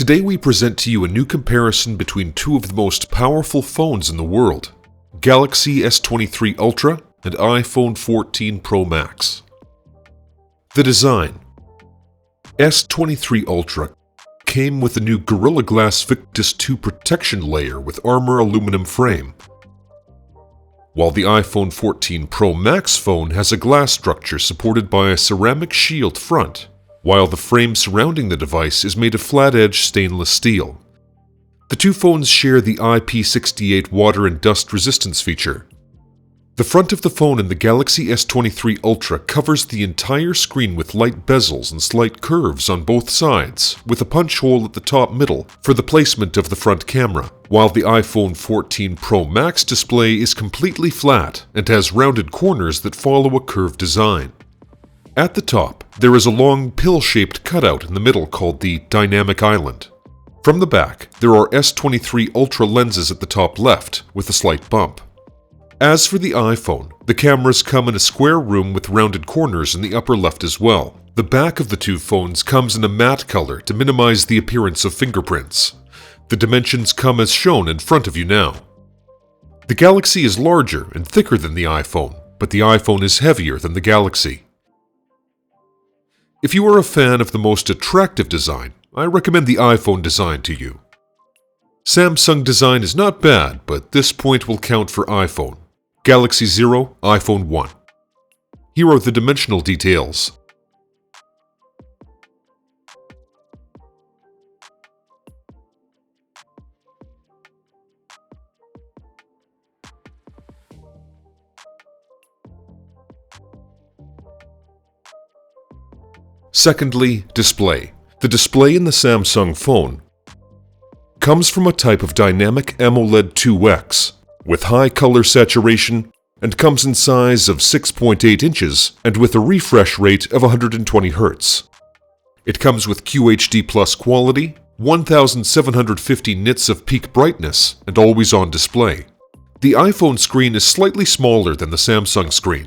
Today we present to you a new comparison between two of the most powerful phones in the world, Galaxy S23 Ultra and iPhone 14 Pro Max. The design. S23 Ultra came with a new Gorilla Glass Victus 2 protection layer with armor aluminum frame, while the iPhone 14 Pro Max phone has a glass structure supported by a ceramic shield front, while the frame surrounding the device is made of flat-edge stainless steel. The two phones share the IP68 water and dust resistance feature. The front of the phone in the Galaxy S23 Ultra covers the entire screen with light bezels and slight curves on both sides, with a punch hole at the top middle for the placement of the front camera, while the iPhone 14 Pro Max display is completely flat and has rounded corners that follow a curved design. At the top, there is a long pill-shaped cutout in the middle called the Dynamic Island. From the back, there are S23 Ultra lenses at the top left, with a slight bump. As for the iPhone, the cameras come in a square room with rounded corners in the upper left as well. The back of the two phones comes in a matte color to minimize the appearance of fingerprints. The dimensions come as shown in front of you now. The Galaxy is larger and thicker than the iPhone, but the iPhone is heavier than the Galaxy. If you are a fan of the most attractive design, I recommend the iPhone design to you. Samsung design is not bad, but this point will count for iPhone. Galaxy 0, iPhone 1. Here are the dimensional details. Secondly, display. The display in the Samsung phone comes from a type of dynamic AMOLED 2X with high color saturation and comes in size of 6.8 inches and with a refresh rate of 120 Hz. It comes with QHD Plus quality, 1750 nits of peak brightness, and always-on display. The iPhone screen is slightly smaller than the Samsung screen,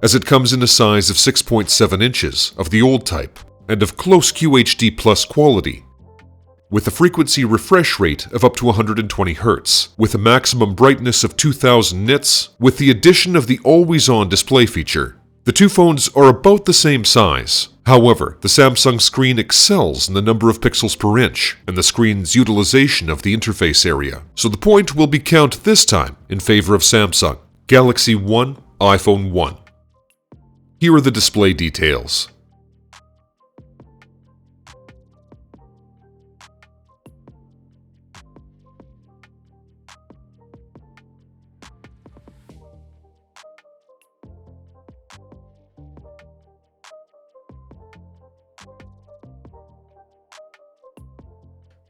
as it comes in a size of 6.7 inches of the old type and of close QHD Plus quality, with a frequency refresh rate of up to 120 Hz, with a maximum brightness of 2000 nits, with the addition of the always-on display feature. The two phones are about the same size. However, the Samsung screen excels in the number of pixels per inch and the screen's utilization of the interface area, so the point will be counted this time in favor of Samsung. Galaxy 1, iPhone 1. Here are the display details.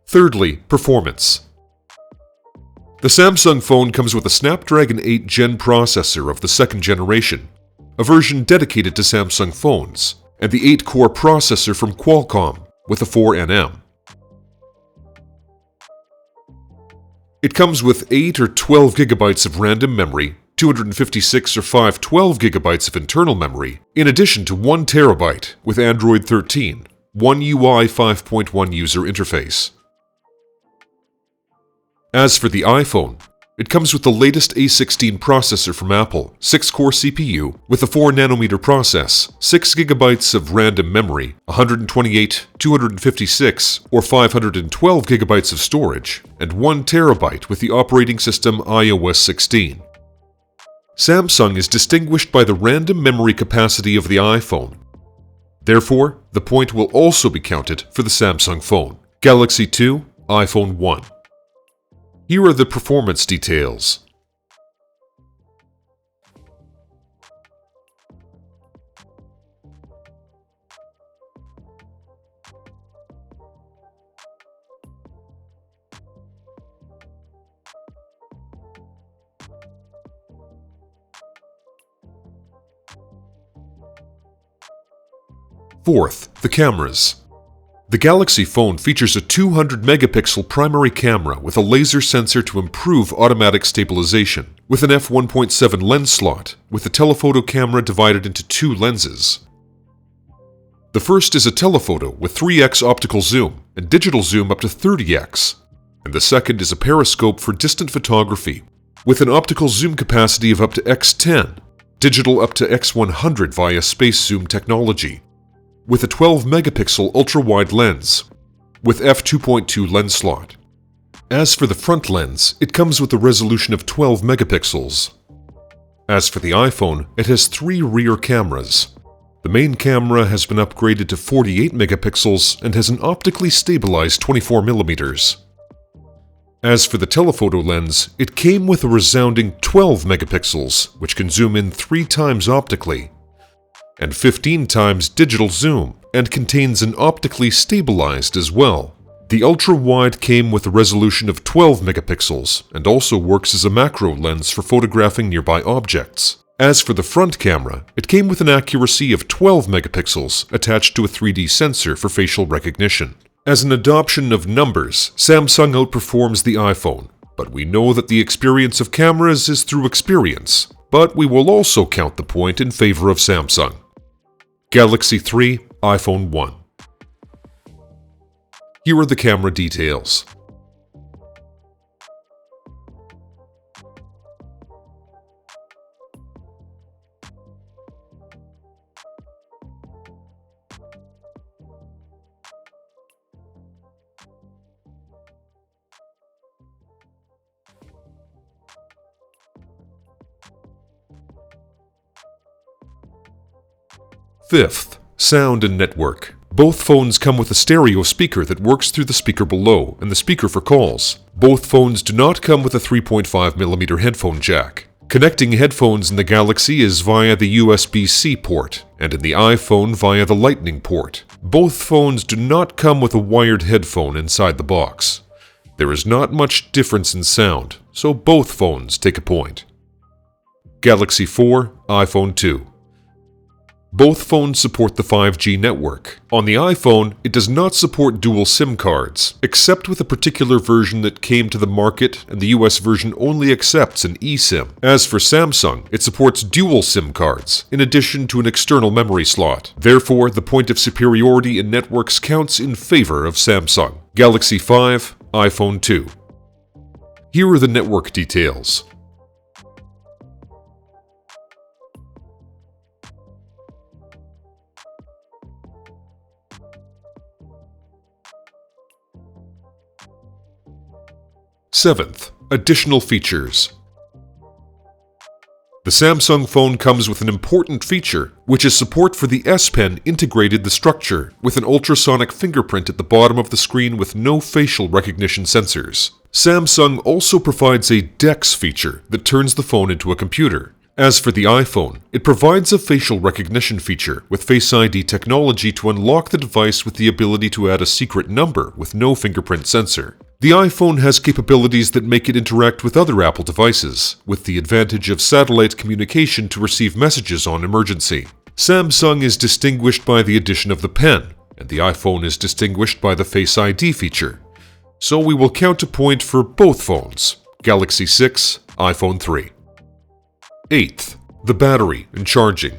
Thirdly, performance. The Samsung phone comes with a Snapdragon 8 Gen processor of the second generation, a version dedicated to Samsung phones, and the 8-core processor from Qualcomm with a 4nm. It comes with 8 or 12 GB of random memory, 256 or 512 GB of internal memory, in addition to 1 TB with Android 13, One UI 5.1 user interface. As for the iPhone, it comes with the latest A16 processor from Apple, 6-core CPU with a 4nm process, 6 GB of random memory, 128, 256, or 512 GB of storage, and 1 TB with the operating system iOS 16. Samsung is distinguished by the random memory capacity of the iPhone. Therefore, the point will also be counted for the Samsung phone. Galaxy 2, iPhone 1. Here are the performance details. Fourth, the cameras. The Galaxy phone features a 200-megapixel primary camera with a laser sensor to improve automatic stabilization, with an f1.7 lens slot, with the telephoto camera divided into 2 lenses. The first is a telephoto with 3x optical zoom and digital zoom up to 30x, and the second is a periscope for distant photography with an optical zoom capacity of up to x10, digital up to x100 via space zoom technology, with a 12 megapixel ultra-wide lens with f2.2 lens slot. As for the front lens, it comes with a resolution of 12 megapixels. As for the iPhone, it has 3 rear cameras. The main camera has been upgraded to 48 megapixels and has an optically stabilized 24 millimeters. As for the telephoto lens, it came with a resounding 12 megapixels, which can zoom in 3 times optically, and 15 times digital zoom, and contains an optically stabilized as well. The ultra-wide came with a resolution of 12 megapixels, and also works as a macro lens for photographing nearby objects. As for the front camera, it came with an accuracy of 12 megapixels attached to a 3D sensor for facial recognition. As an adoption of numbers, Samsung outperforms the iPhone, but we know that the experience of cameras is through experience, but we will also count the point in favor of Samsung. Galaxy 3, iPhone 1. Here are the camera details. Fifth, sound and network. Both phones come with a stereo speaker that works through the speaker below and the speaker for calls. Both phones do not come with a 3.5mm headphone jack. Connecting headphones in the Galaxy is via the USB-C port, and in the iPhone via the Lightning port. Both phones do not come with a wired headphone inside the box. There is not much difference in sound, so both phones take a point. Galaxy 4, iPhone 2. Both phones support the 5G network. On the iPhone, it does not support dual SIM cards, except with a particular version that came to the market, and the US version only accepts an eSIM. As for Samsung, it supports dual SIM cards, in addition to an external memory slot. Therefore, the point of superiority in networks counts in favor of Samsung. Galaxy 5, iPhone 2. Here are the network details. Seventh, additional features. The Samsung phone comes with an important feature, which is support for the S Pen integrated the structure with an ultrasonic fingerprint at the bottom of the screen with no facial recognition sensors. Samsung also provides a DeX feature that turns the phone into a computer. As for the iPhone, it provides a facial recognition feature with Face ID technology to unlock the device with the ability to add a secret number with no fingerprint sensor. The iPhone has capabilities that make it interact with other Apple devices, with the advantage of satellite communication to receive messages on emergency. Samsung is distinguished by the addition of the pen, and the iPhone is distinguished by the Face ID feature. So we will count a point for both phones. Galaxy 6, iPhone 3. Eighth, the battery and charging.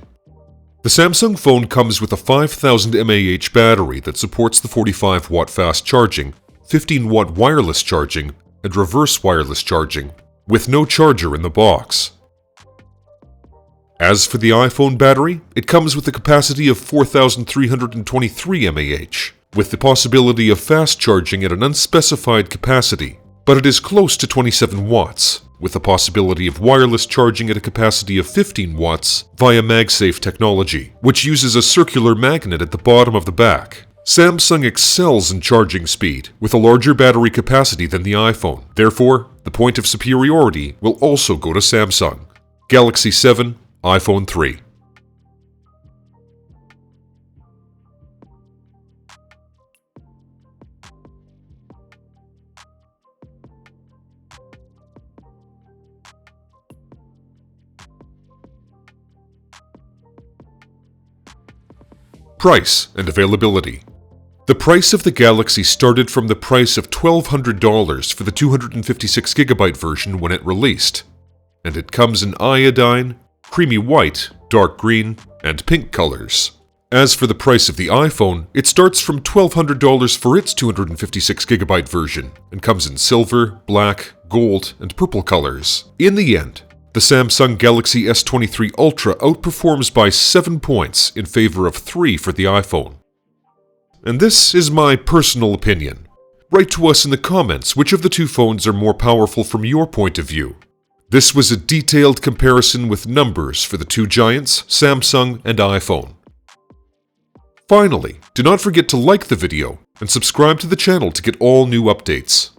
The Samsung phone comes with a 5000 mAh battery that supports the 45-watt fast charging, 15-watt wireless charging, and reverse wireless charging, with no charger in the box. As for the iPhone battery, it comes with a capacity of 4323 mAh, with the possibility of fast charging at an unspecified capacity, but it is close to 27 watts, with the possibility of wireless charging at a capacity of 15 watts via MagSafe technology, which uses a circular magnet at the bottom of the back. Samsung excels in charging speed, with a larger battery capacity than the iPhone. Therefore, the point of superiority will also go to Samsung. Galaxy 7, iPhone 3. Price and availability. The price of the Galaxy started from the price of $1,200 for the 256GB version when it released, and it comes in iodine, creamy white, dark green, and pink colors. As for the price of the iPhone, it starts from $1,200 for its 256GB version and comes in silver, black, gold, and purple colors. In the end, the Samsung Galaxy S23 Ultra outperforms by 7 points in favor of 3 for the iPhone. And this is my personal opinion. Write to us in the comments which of the two phones are more powerful from your point of view. This was a detailed comparison with numbers for the two giants, Samsung and iPhone. Finally, do not forget to like the video and subscribe to the channel to get all new updates.